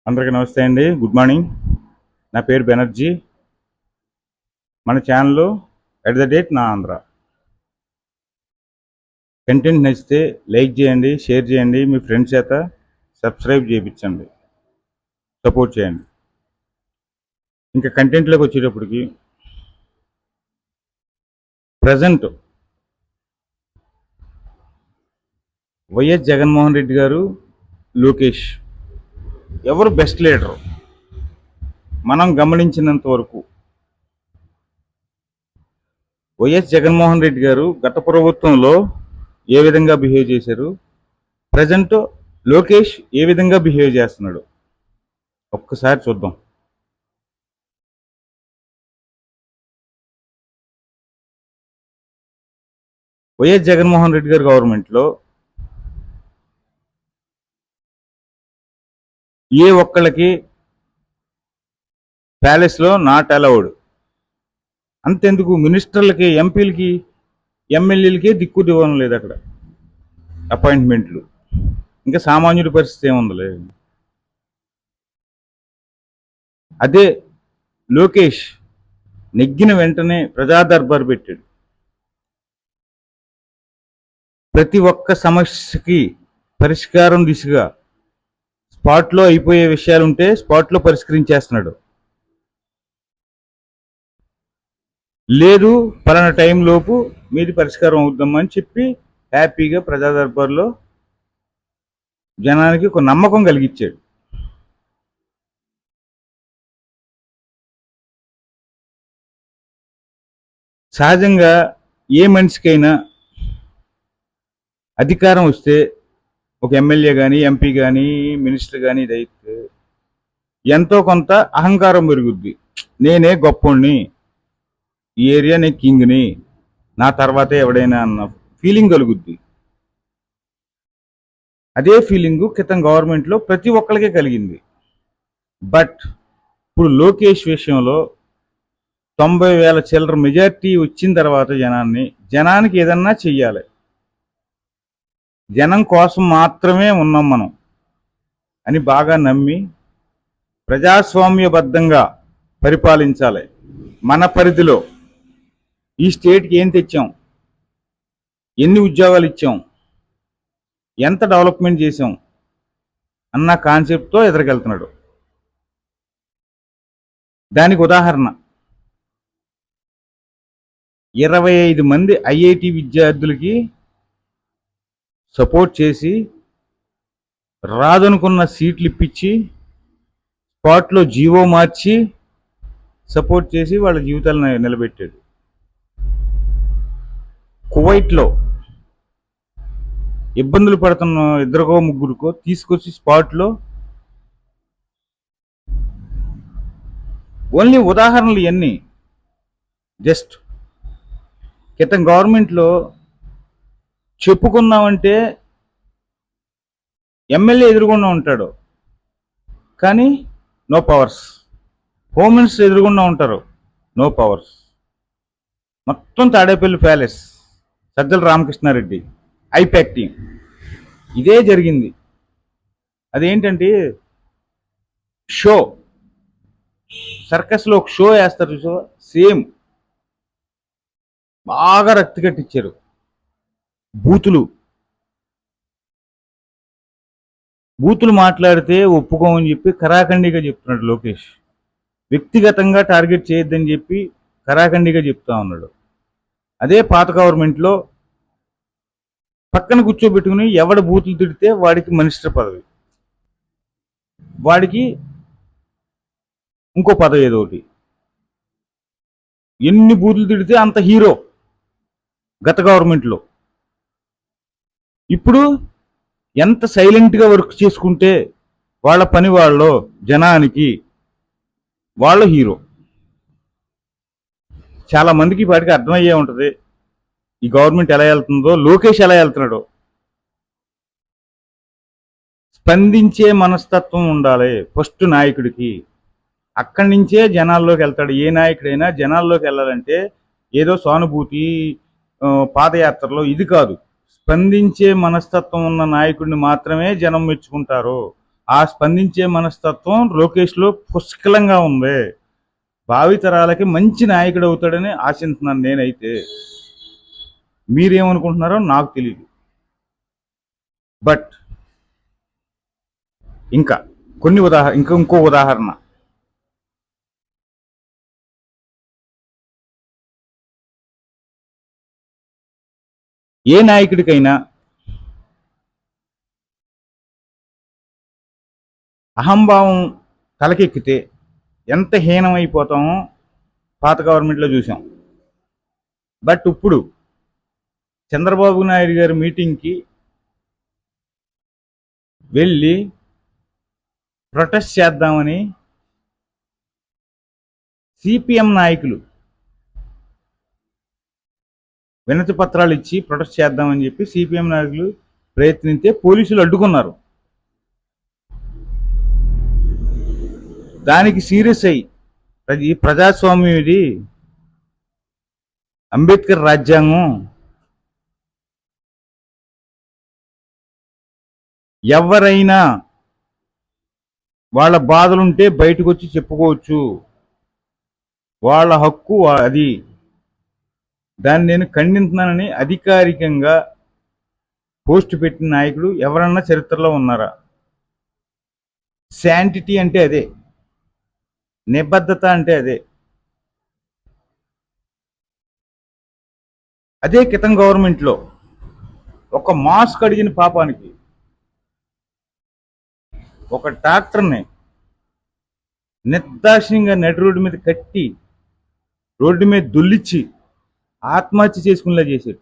అందరికీ నమస్తే అండి. Good morning. నా పేరు బెనర్జీ. మన ఛానల్ @ నా ఆంధ్ర. కంటెంట్ నచ్చితే లైక్ చేయండి, షేర్ చేయండి, మీ ఫ్రెండ్స్ చేత సబ్స్క్రైబ్ చేయించండి, సపోర్ట్ చేయండి. ఇంకా కంటెంట్లోకి వచ్చేటప్పటికి ప్రజెంట్ వైఎస్ జగన్మోహన్ రెడ్డి గారు, లోకేష్ ఎవరు బెస్ట్ లీడరు మనం గమనించినంత వరకు వైఎస్ జగన్మోహన్ రెడ్డి గారు గత ప్రభుత్వంలో ఏ విధంగా బిహేవ్ చేశారు, ప్రజెంట్ లోకేష్ ఏ విధంగా బిహేవ్ చేస్తున్నాడు ఒక్కసారి చూద్దాం. వైఎస్ జగన్మోహన్ రెడ్డి గారి గవర్నమెంట్లో ఏ ఒక్కళ్ళకి ప్యాలెస్లో నాట్ అలౌడ్. అంతెందుకు మినిస్టర్లకి, ఎంపీలకి, ఎమ్మెల్యేలకి దిక్కు ఇవ్వడం లేదు అక్కడ అపాయింట్మెంట్లు. ఇంకా సామాన్యుడి పరిస్థితి ఏముందలే. అదే లోకేష్ నెగ్గిన వెంటనే ప్రజా దర్బార్ పెట్టాడు. ప్రతి ఒక్క సమస్యకి పరిష్కారం దిశగా స్పాట్లో అయిపోయే విషయాలుంటే స్పాట్లో పరిష్కరించేస్తున్నాడు. లేదు పలానా టైం లోపు మీది పరిష్కారం అవుద్దామని చెప్పి హ్యాపీగా ప్రజా దర్బార్లో జనానికి ఒక నమ్మకం కలిగించాడు. సహజంగా ఏ మనిషికైనా అధికారం వస్తే, ఒక ఎమ్మెల్యే కానీ, ఎంపీ కానీ, మినిస్టర్ కానీ ఇదైతే ఎంతో కొంత అహంకారం పెరుగుద్ది. నేనే గొప్పోడిని, ఈ ఏరియా నేను కింగ్ని, నా తర్వాతే ఎవడైనా అన్న ఫీలింగ్ కలుగుద్ది. అదే ఫీలింగు క్రితం గవర్నమెంట్లో ప్రతి ఒక్కరికే కలిగింది. బట్ ఇప్పుడు లోకేష్ విషయంలో 90,000 చిల్లర మెజార్టీ వచ్చిన తర్వాత జనానికి ఏదన్నా చెయ్యాలి, జనం కోసం మాత్రమే ఉన్నాం మనం అని బాగా నమ్మి ప్రజాస్వామ్యబద్ధంగా పరిపాలించాలి. మన పరిధిలో ఈ స్టేట్కి ఏం తెచ్చాం, ఎన్ని ఉద్యోగాలు ఇచ్చాం, ఎంత డెవలప్మెంట్ చేసాం అన్న కాన్సెప్ట్తో ఎదురుకెళ్తున్నాడు. దానికి ఉదాహరణ 25 మంది ఐఐటి విద్యార్థులకి సపోర్ట్ చేసి రాదనుకున్న సీట్లు ఇప్పించి స్పాట్లో జీవో మార్చి సపోర్ట్ చేసి వాళ్ళ జీవితాలను నిలబెట్టాడు. కువైట్లో ఇబ్బందులు పడుతున్న ఇద్దరికో ముగ్గురికో తీసుకొచ్చి స్పాట్లో, ఓన్లీ ఉదాహరణలు ఇవన్నీ. జస్ట్ క్రితం గవర్నమెంట్లో చెప్పుకుందామంటే ఎమ్మెల్యే ఎదురుగుండా ఉంటాడు కానీ నో పవర్స్, హోమ్ మినిస్టర్ ఎదురుగుండా ఉంటారు, నో పవర్స్. మొత్తం తాడేపల్లి ప్యాలెస్, సజ్జల రామకృష్ణారెడ్డి, ఐపాక్ టీం ఇదే జరిగింది. అదేంటంటే షో, సర్కస్లో ఒక షో వేస్తారు, షో సేమ్ బాగా రక్తి కట్టించారు. బూతులు మాట్లాడితే ఒప్పుకోమని చెప్పి కరాఖండిగా చెప్తున్నాడు లోకేష్. వ్యక్తిగతంగా టార్గెట్ చేయొద్దని చెప్పి కరాఖండిగా చెప్తా ఉన్నాడు. అదే పాత గవర్నమెంట్లో పక్కన కూర్చోబెట్టుకుని ఎవడ బూతులు తిడితే వాడికి మినిస్టర్ పదవి, వాడికి ఇంకో పదవి ఏదో ఒకటి. ఎన్ని బూతులు తిడితే అంత హీరో గత గవర్నమెంట్లో. ఇప్పుడు ఎంత సైలెంట్గా వర్క్ చేసుకుంటే వాళ్ళ పని వాళ్ళు జనానికి వాళ్ళు హీరో. చాలా మందికి వాటికి అర్థమయ్యే ఉంటుంది ఈ గవర్నమెంట్ ఎలా వెళ్తుందో, లోకేష్ ఎలా వెళ్తున్నాడో. స్పందించే మనస్తత్వం ఉండాలి ఫస్ట్ నాయకుడికి, అక్కడి నుంచే జనాల్లోకి వెళ్తాడు. ఏ నాయకుడైనా జనాల్లోకి వెళ్ళాలంటే ఏదో సానుభూతి పాదయాత్రలో ఇది కాదు, స్పందించే మనస్తత్వం ఉన్న నాయకుడిని మాత్రమే జనం మెచ్చుకుంటారు. ఆ స్పందించే మనస్తత్వం లోకేష్లో పుష్కలంగా ఉంది. భావితరాలకి మంచి నాయకుడు అవుతాడని ఆశిస్తున్నాను నేనైతే. మీరేమనుకుంటున్నారో నాకు తెలియదు. బట్ ఇంకా కొన్ని ఇంకో ఉదాహరణ. ఏ నాయకుడికైనా అహంభావం తలకెక్కితే ఎంత హీనమైపోతామో పాత గవర్నమెంట్లో చూసాం. బట్ ఇప్పుడు చంద్రబాబు నాయుడు గారి మీటింగ్కి వెళ్ళి ప్రొటెస్ట్ చేద్దామని సిపిఎం నాయకులు వినతి పత్రాలు ఇచ్చి ప్రొటెస్ట్ చేద్దామని చెప్పి సిపిఎం నాయకులు ప్రయత్నిస్తే పోలీసులు అడ్డుకున్నారు. దానికి సీరియస్ అయ్యి ఈ ప్రజాస్వామ్యం ఇది, అంబేద్కర్ రాజ్యాంగం, ఎవరైనా వాళ్ళ బాధలుంటే బయటకు వచ్చి చెప్పుకోవచ్చు, వాళ్ళ హక్కు అది, దాన్ని నేను ఖండిస్తున్నానని అధికారికంగా పోస్ట్ పెట్టిన నాయకుడు ఎవరన్నా చరిత్రలో ఉన్నారా? శాంటిటీ అంటే అదే, నిబద్ధత అంటే అదే. అదే క్రితం గవర్నమెంట్లో ఒక మాస్క్ అడిగిన పాపానికి ఒక ట్రాక్టర్ని నిర్దాక్షిణ్యంగా నడి రోడ్డు మీద కట్టి రోడ్డు మీద దుల్లిచ్చి ఆత్మహత్య చేసుకునేలా చేశాడు.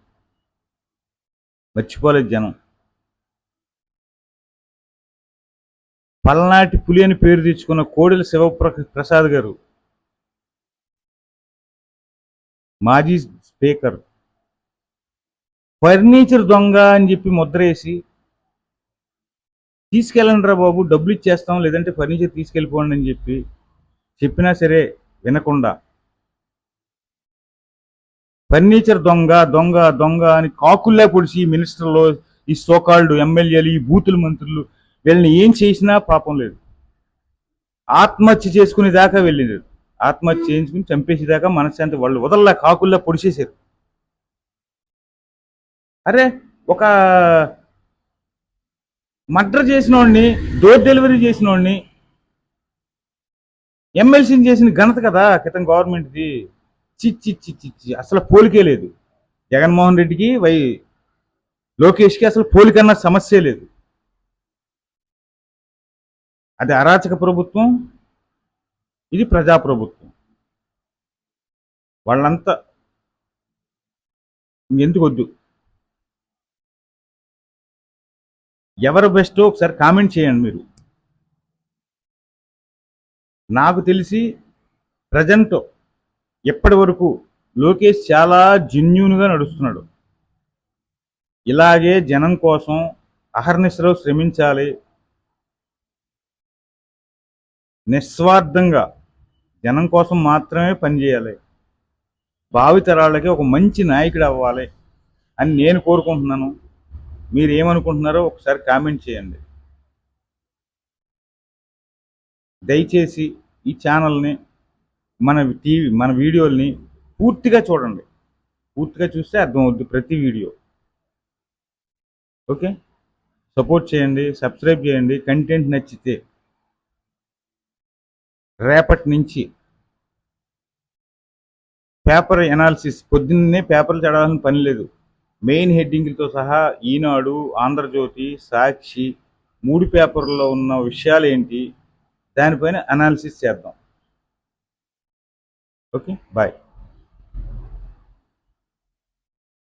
మర్చిపోలేదు జనం. పల్నాటి పులి అని పేరు తెచ్చుకున్న కోడెల శివప్రసాద్ గారు, మాజీ స్పీకర్, ఫర్నిచర్ దొంగ అని చెప్పి ముద్రేసి తీసుకెళ్ళండి రా బాబు, డబ్బులు ఇచ్చేస్తాం, లేదంటే ఫర్నిచర్ తీసుకెళ్ళిపోండి అని చెప్పి చెప్పినా సరే వినకుండా ఫర్నిచర్ దొంగ దొంగ దొంగ అని కాకుల్లా పొడిచి మినిస్టర్లో ఈ సోకాల్డ్ ఎమ్మెల్యేలు, ఈ బూతుల మంత్రులు వీళ్ళని ఏం చేసినా పాపం లేదు. ఆత్మహత్య చేసుకునే దాకా వెళ్ళింది. ఆత్మహత్య చేయించుకుని చంపేసేదాకా మనశ్శాంతి వాళ్ళు వదల్లా, కాకుల్లా పొడిచేశారు. అరే, ఒక మర్డర్ చేసిన వాడిని, డోర్ డెలివరీ చేసిన వాడిని ఎమ్మెల్సీని చేసిన ఘనత కదా క్రితం గవర్నమెంట్ది. చిచ్చి చిచ్చి చిచ్చి, అసలు పోలికే లేదు. జగన్మోహన్ రెడ్డికి లోకేష్కి అసలు పోలికన్న సమస్య లేదు. అది అరాచక ప్రభుత్వం, ఇది ప్రజాప్రభుత్వం. వాళ్ళంతా ఎందుకు వద్దు. ఎవరు బెస్టో ఒకసారి కామెంట్ చేయండి మీరు. నాకు తెలిసి ప్రజెంట్ ఎప్పటి వరకు లోకేష్ చాలా జెన్యూన్గా నడుస్తున్నాడు. ఇలాగే జనం కోసం అహర్నిశలో శ్రమించాలి, నిస్వార్థంగా జనం కోసం మాత్రమే పనిచేయాలి, భావితరాలకి ఒక మంచి నాయకుడు అవ్వాలి అని నేను కోరుకుంటున్నాను. మీరు ఏమనుకుంటున్నారో ఒకసారి కామెంట్ చేయండి. దయచేసి ఈ ఛానల్ని, మన వీడియోల్ని పూర్తిగా చూడండి. పూర్తిగా చూస్తే అర్థమవుద్ది ప్రతి వీడియో. ఓకే, సపోర్ట్ చేయండి, సబ్స్క్రైబ్ చేయండి. కంటెంట్ నచ్చితే రేపటి నుంచి పేపర్ ఎనాలిసిస్, పొద్దున్నే పేపర్లు చదవాల్సిన పని లేదు. మెయిన్ హెడ్డింగ్లతో సహా ఈనాడు, ఆంధ్రజ్యోతి, సాక్షి 3 పేపర్లో ఉన్న విషయాలు ఏంటి, దానిపైన అనాలిసిస్ చేద్దాం. Okay, bye.